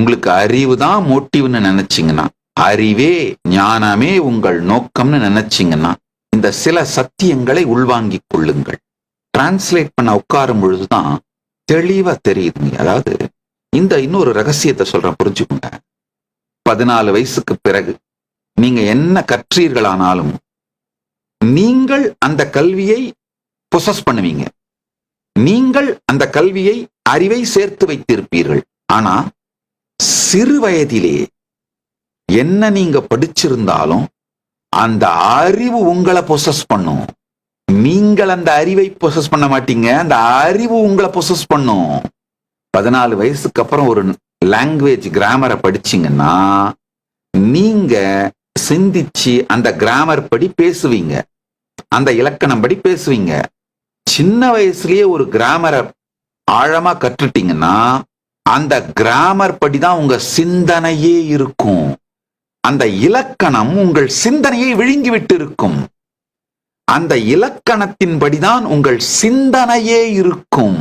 உங்களுக்கு அறிவு தான் மோட்டிவ்னு நினைச்சீங்கன்னா, அறிவே ஞானமே உங்கள் நோக்கம்னு நினைச்சீங்கன்னா, இந்த சில சத்தியங்களை உள்வாங்கிக் கொள்ளுங்கள். டிரான்ஸ்லேட் பண்ண உட்காரும் பொழுதுதான் தெளிவா தெரியுதுங்க. அதாவது இந்த இன்னொரு ரகசியத்தை சொல்றேன், புரிஞ்சுக்கோங்க. 14 வயசுக்கு பிறகு நீங்க என்ன கற்றீர்களானாலும் நீங்கள் அந்த கல்வியை பொசஸ் பண்ணுவீங்க. நீங்கள் அந்த கல்வியை, அறிவை சேர்த்து வைத்திருப்பீர்கள். ஆனா சிறு வயதிலே என்ன நீங்க படிச்சிருந்தாலும் அந்த அறிவு உங்களை பொசஸ் பண்ணும். நீங்கள் அந்த அறிவை பொசஸ் பண்ண மாட்டீங்க, அந்த அறிவு உங்களை பொசஸ் பண்ணும். 14 வயசுக்கு அப்புறம் ஒரு லாங்குவேஜ் கிராமரை படிச்சீங்கன்னா நீங்க சிந்திச்சு அந்த கிராமர் படி பேசுவீங்க, அந்த இலக்கணம் படி பேசுவீங்க. சின்ன வயசுலயே ஒரு கிராமரை ஆழமா கற்றுட்டீங்கன்னா அந்த கிராமர் படிதான் உங்க சிந்தனையே இருக்கும். அந்த இலக்கணம் உங்கள் சிந்தனையை விழுங்கிவிட்டு இருக்கும். அந்த இலக்கணத்தின் படிதான் உங்கள் சிந்தனையே இருக்கும்.